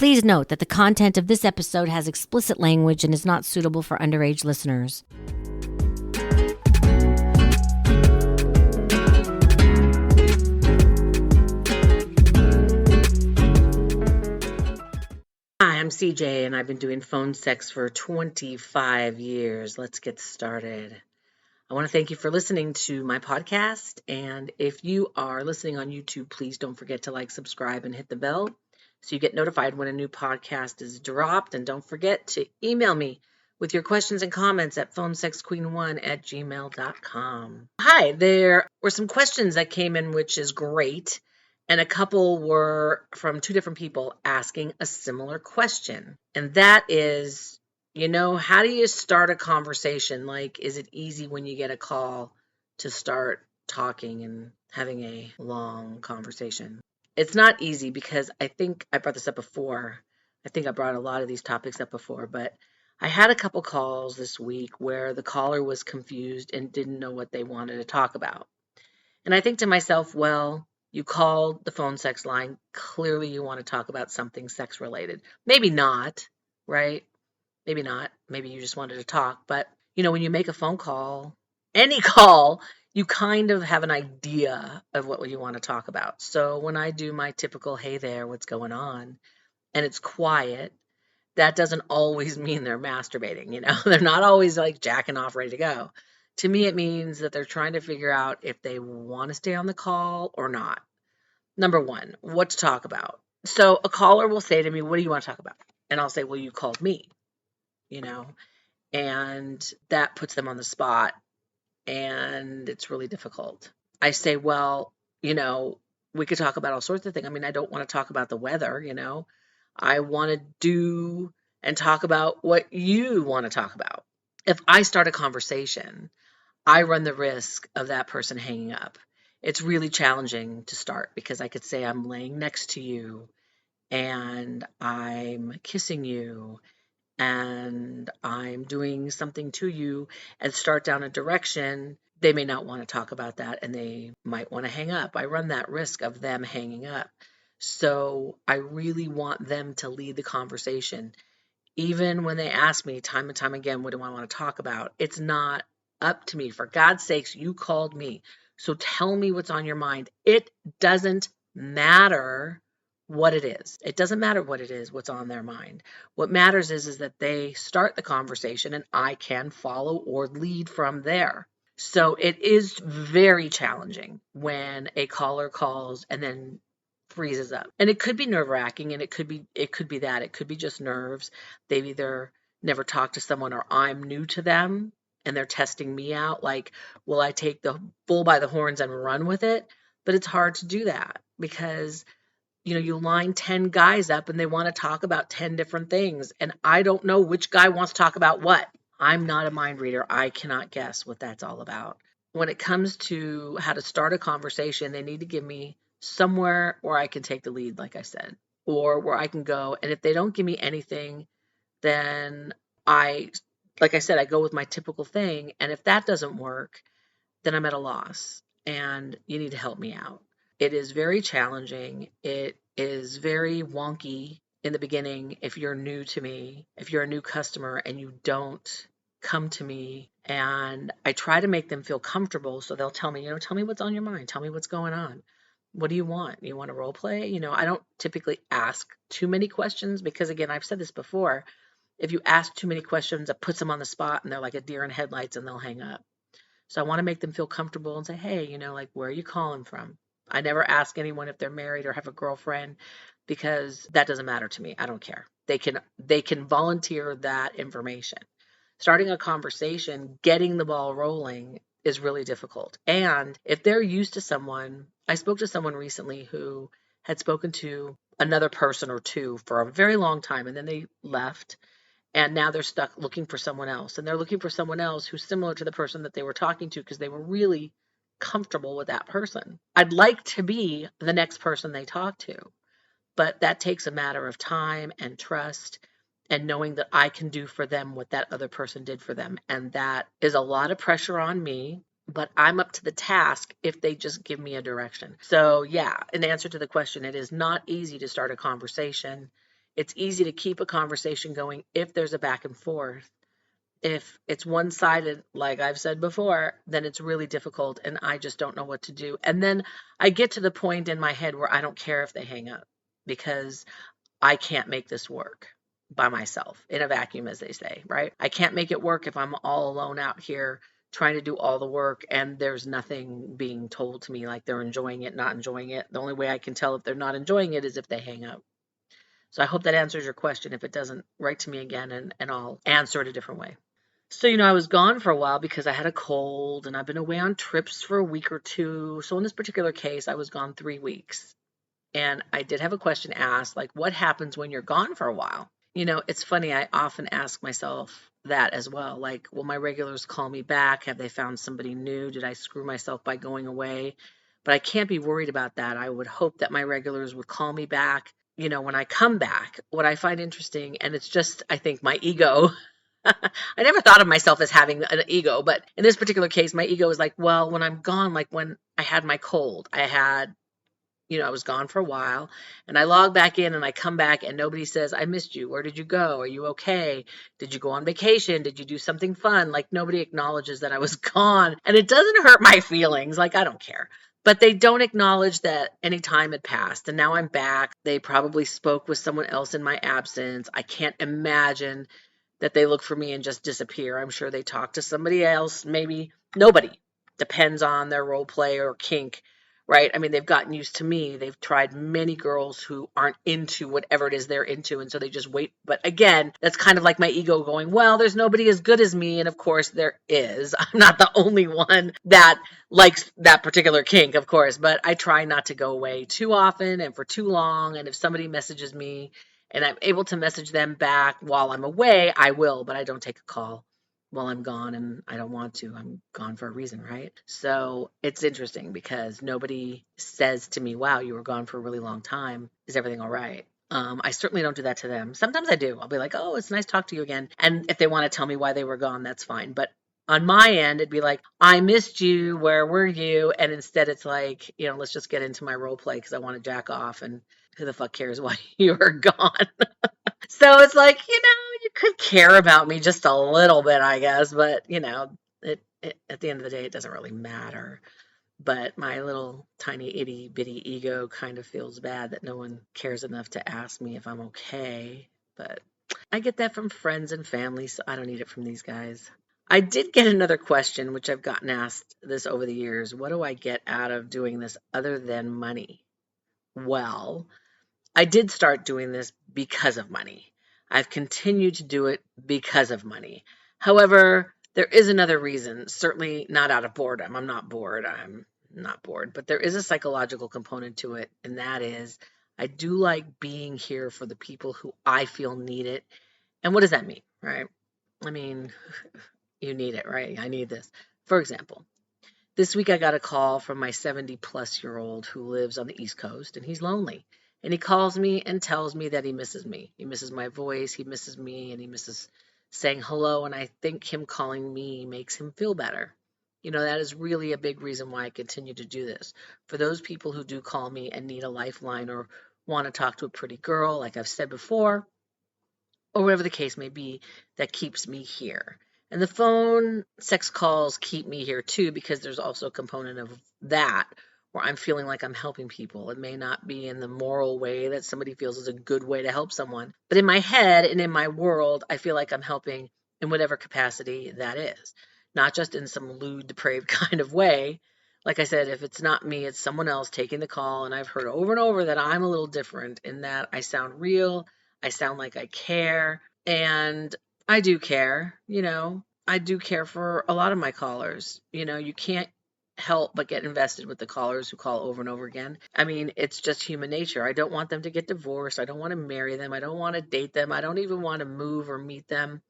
Please note that the content of this episode has explicit language and is not suitable for underage listeners. Hi, I'm CJ, and I've been doing phone sex for 25 years. Let's get started. I want to thank you for listening to my podcast, and if you are listening on YouTube, please don't forget to like, subscribe, and hit the bell so you get notified when a new podcast is dropped. And don't forget to email me with your questions and comments at phonesexqueen1@gmail.com. Hi, there were some questions that came in, which is great. And a couple were from two different people asking a similar question. And that is, how do you start a conversation? Like, is it easy when you get a call to start talking and having a long conversation? It's not easy because I think I brought this up before. I think I brought a lot of these topics up before, but I had a couple calls this week where the caller was confused and didn't know what they wanted to talk about. And I think to myself, well, you called the phone sex line. Clearly you want to talk about something sex related. Maybe not, right? Maybe not. Maybe you just wanted to talk. But, when you make a phone call, any call, you kind of have an idea of what you want to talk about. So when I do my typical, hey there, what's going on? And it's quiet, that doesn't always mean they're masturbating, They're not always like jacking off, ready to go. To me, it means that they're trying to figure out if they want to stay on the call or not. Number one, what to talk about. So a caller will say to me, what do you want to talk about? And I'll say, well, you called me, and that puts them on the spot, and it's really difficult. I say, well, we could talk about all sorts of things. I mean, I don't want to talk about the weather, I want to do and talk about what you want to talk about. If I start a conversation, I run the risk of that person hanging up. It's really challenging to start because I could say I'm laying next to you and I'm kissing you and I'm doing something to you and start down a direction. They may not want to talk about that and they might want to hang up. I run that risk of them hanging up. So I really want them to lead the conversation. Even when they ask me time and time again, what do I want to talk about? It's not up to me. For God's sakes, you called me. So tell me what's on your mind. It doesn't matter what it is. It doesn't matter what it is, what's on their mind. What matters is that they start the conversation and I can follow or lead from there. So it is very challenging when a caller calls and then freezes up. And it could be nerve-wracking, and it could be that. It could be just nerves. They've either never talked to someone or I'm new to them and they're testing me out. Like, will I take the bull by the horns and run with it? But it's hard to do that because, you line 10 guys up and they want to talk about 10 different things. And I don't know which guy wants to talk about what. I'm not a mind reader. I cannot guess what that's all about. When it comes to how to start a conversation, they need to give me somewhere where I can take the lead, like I said, or where I can go. And if they don't give me anything, then like I said, I go with my typical thing. And if that doesn't work, then I'm at a loss and you need to help me out. It is very challenging. It is very wonky in the beginning if you're new to me, if you're a new customer and you don't come to me, and I try to make them feel comfortable. So they'll tell me, tell me what's on your mind. Tell me what's going on. What do you want? You want to role play? I don't typically ask too many questions because, again, I've said this before. If you ask too many questions, it puts them on the spot and they're like a deer in headlights and they'll hang up. So I want to make them feel comfortable and say, hey, like, where are you calling from? I never ask anyone if they're married or have a girlfriend because that doesn't matter to me. I don't care. They can volunteer that information. Starting a conversation, getting the ball rolling is really difficult. And if they're used to someone, I spoke to someone recently who had spoken to another person or two for a very long time, and then they left, and now they're stuck looking for someone else. And they're looking for someone else who's similar to the person that they were talking to because they were really comfortable with that person. I'd like to be the next person they talk to, but that takes a matter of time and trust and knowing that I can do for them what that other person did for them. And that is a lot of pressure on me, but I'm up to the task if they just give me a direction. So yeah, in answer to the question, it is not easy to start a conversation. It's easy to keep a conversation going if there's a back and forth. If it's one-sided, like I've said before, then it's really difficult and I just don't know what to do. And then I get to the point in my head where I don't care if they hang up because I can't make this work by myself in a vacuum, as they say, right? I can't make it work if I'm all alone out here trying to do all the work and there's nothing being told to me like they're enjoying it, not enjoying it. The only way I can tell if they're not enjoying it is if they hang up. So I hope that answers your question. If it doesn't, write to me again and I'll answer it a different way. So, I was gone for a while because I had a cold and I've been away on trips for a week or two. So in this particular case, I was gone 3 weeks. And I did have a question asked, like, what happens when you're gone for a while? It's funny, I often ask myself that as well. Like, will my regulars call me back? Have they found somebody new? Did I screw myself by going away? But I can't be worried about that. I would hope that my regulars would call me back. When I come back, what I find interesting, and it's just, I think, my ego. I never thought of myself as having an ego, but in this particular case, my ego is like, well, when I'm gone, like when I had my cold, I was gone for a while and I log back in and I come back and nobody says, I missed you. Where did you go? Are you okay? Did you go on vacation? Did you do something fun? Like nobody acknowledges that I was gone and it doesn't hurt my feelings. Like I don't care. But they don't acknowledge that any time had passed and now I'm back. They probably spoke with someone else in my absence. I can't imagine that they look for me and just disappear. I'm sure they talk to somebody else, maybe nobody. Depends on their role play or kink, right? I mean, they've gotten used to me. They've tried many girls who aren't into whatever it is they're into, and so they just wait. But again, that's kind of like my ego going, well, there's nobody as good as me, and of course there is. I'm not the only one that likes that particular kink, of course, but I try not to go away too often and for too long, and if somebody messages me and I'm able to message them back while I'm away, I will, but I don't take a call while I'm gone and I don't want to. I'm gone for a reason, right? So it's interesting because nobody says to me, wow, you were gone for a really long time. Is everything all right? I certainly don't do that to them. Sometimes I do. I'll be like, oh, it's nice to talk to you again. And if they want to tell me why they were gone, that's fine. But on my end, it'd be like, I missed you. Where were you? And instead, it's like, let's just get into my role play because I want to jack off. And who the fuck cares why you were gone? So it's like, you could care about me just a little bit, I guess, but at the end of the day, it doesn't really matter. But my little tiny itty bitty ego kind of feels bad that no one cares enough to ask me if I'm okay. But I get that from friends and family, so I don't need it from these guys. I did get another question, which I've gotten asked this over the years. What do I get out of doing this other than money? Well, I did start doing this because of money. I've continued to do it because of money. However, there is another reason, certainly not out of boredom. I'm not bored. I'm not bored, but there is a psychological component to it, and that is I do like being here for the people who I feel need it. And what does that mean, right? I mean, you need it, right? I need this. For example, this week I got a call from my 70-plus-year-old who lives on the East Coast, and he's lonely. And he calls me and tells me that he misses me. He misses my voice, he misses me, and he misses saying hello. And I think him calling me makes him feel better. That is really a big reason why I continue to do this. For those people who do call me and need a lifeline or want to talk to a pretty girl, like I've said before, or whatever the case may be, that keeps me here. And the phone sex calls keep me here too, because there's also a component of that where I'm feeling like I'm helping people. It may not be in the moral way that somebody feels is a good way to help someone, but in my head and in my world, I feel like I'm helping in whatever capacity that is, not just in some lewd, depraved kind of way. Like I said, if it's not me, it's someone else taking the call, and I've heard over and over that I'm a little different in that I sound real, I sound like I care, and I do care, I do care for a lot of my callers. You can't help but get invested with the callers who call over and over again. I mean, it's just human nature. I don't want them to get divorced. I don't want to marry them. I don't want to date them. I don't even want to move or meet them.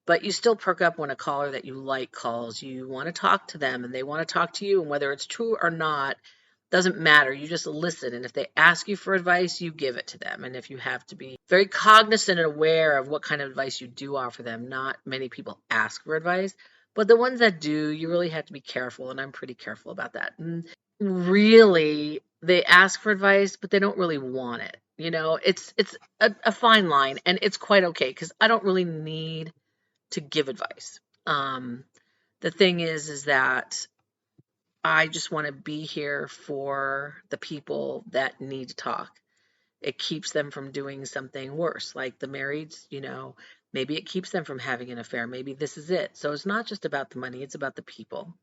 But you still perk up when a caller that you like calls. You want to talk to them and they want to talk to you. And whether it's true or not, doesn't matter. You just listen. And if they ask you for advice, you give it to them. And if you have to be very cognizant and aware of what kind of advice you do offer them, not many people ask for advice, but the ones that do, you really have to be careful. And I'm pretty careful about that. And really, they ask for advice, but they don't really want it. You know, it's a fine line, and it's quite okay because I don't really need to give advice. Um, the thing is that I just want to be here for the people that need to talk. It keeps them from doing something worse, like the marrieds, you know, maybe it keeps them from having an affair. Maybe this is it. So it's not just about the money, it's about the people.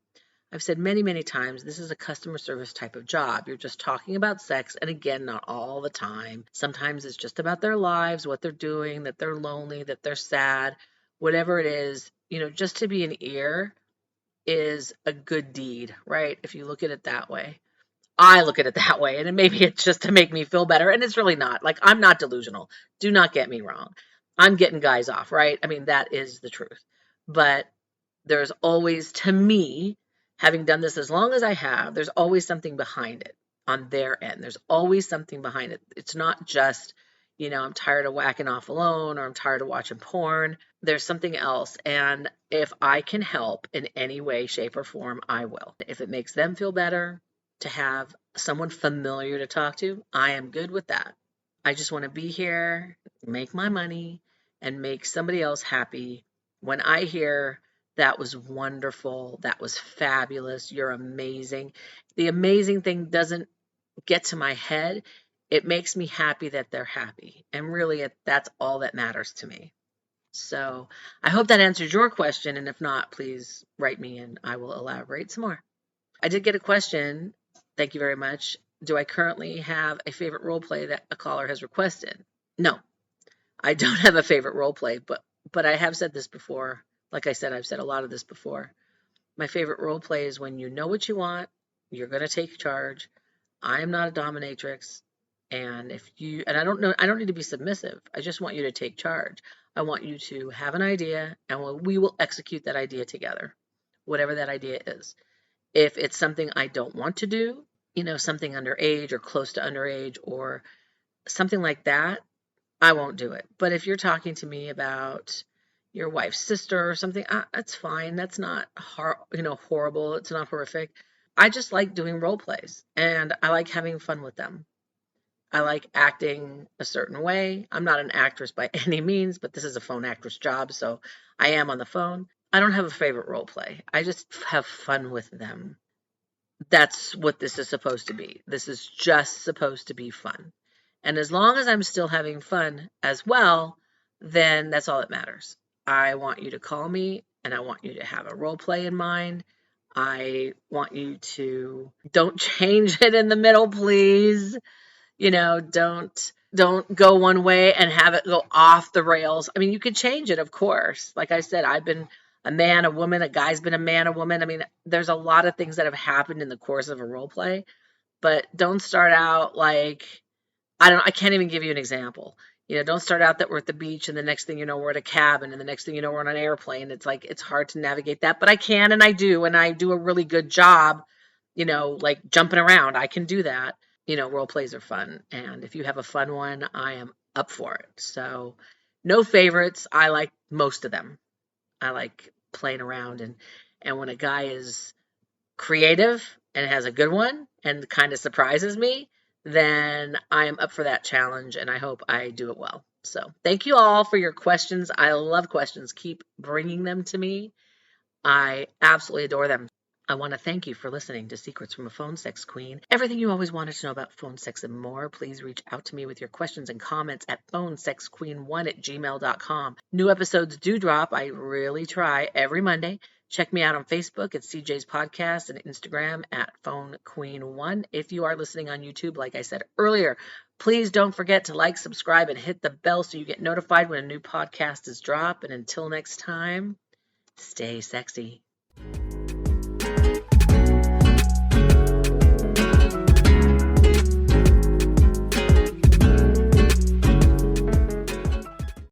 I've said many, many times this is a customer service type of job. You're just talking about sex, and again, not all the time. Sometimes it's just about their lives, what they're doing, that they're lonely, that they're sad, whatever it is. You know, just to be an ear is a good deed, right? If you look at it that way. I look at it that way, and maybe it's just to make me feel better, and it's really not. Like, I'm not delusional. Do not get me wrong. I'm getting guys off, right? I mean, that is the truth. But there's always, to me, having done this as long as I have, there's always something behind it on their end. There's always something behind it. It's not just, you know, I'm tired of whacking off alone or I'm tired of watching porn. There's something else. And if I can help in any way, shape, or form, I will. If it makes them feel better to have someone familiar to talk to, I am good with that. I just want to be here, make my money, and make somebody else happy. When I hear that was wonderful, that was fabulous, you're amazing, the amazing thing doesn't get to my head. It makes me happy that they're happy. And really, that's all that matters to me. So I hope that answers your question. And if not, please write me and I will elaborate some more. I did get a question. Thank you very much. Do I currently have a favorite role play that a caller has requested? No, I don't have a favorite role play, but I have said this before. Like I said, I've said a lot of this before. My favorite role play is when you know what you want, you're going to take charge. I am not a dominatrix, and I don't know, I don't need to be submissive. I just want you to take charge. I want you to have an idea, and we will execute that idea together, whatever that idea is. If it's something I don't want to do, you know, something underage or close to underage or something like that, I won't do it. But if you're talking to me about your wife's sister or something, that's fine. That's not horrible. It's not horrific. I just like doing role plays and I like having fun with them. I like acting a certain way. I'm not an actress by any means, but this is a phone actress job, so I am on the phone. I don't have a favorite role play. I just have fun with them. That's what this is supposed to be. This is just supposed to be fun. And as long as I'm still having fun as well, then that's all that matters. I want you to call me and I want you to have a role play in mind. I want you to don't change it in the middle, please. You know, don't go one way and have it go off the rails. I mean, you could change it, of course. Like I said, I've been a man, a woman, a guy's been a man, a woman. I mean, there's a lot of things that have happened in the course of a role play, but don't start out like I can't even give you an example. You know, don't start out that we're at the beach and the next thing you know we're at a cabin and the next thing you know we're on an airplane. It's like it's hard to navigate that, but I can and I do a really good job, you know, like jumping around. I can do that. You know, role plays are fun. And if you have a fun one, I am up for it. So, no favorites. I like most of them. I like playing around and when a guy is creative and has a good one and kind of surprises me, then I am up for that challenge and I hope I do it well. So, thank you all for your questions. I love questions. Keep bringing them to me. I absolutely adore them. I want to thank you for listening to Secrets from a Phone Sex Queen. Everything you always wanted to know about phone sex and more, please reach out to me with your questions and comments at phonesexqueen1@gmail.com. New episodes do drop. I really try every Monday. Check me out on Facebook at CJ's Podcast and Instagram at Phone Queen 1. If you are listening on YouTube, like I said earlier, please don't forget to like, subscribe, and hit the bell so you get notified when a new podcast is dropped. And until next time, stay sexy.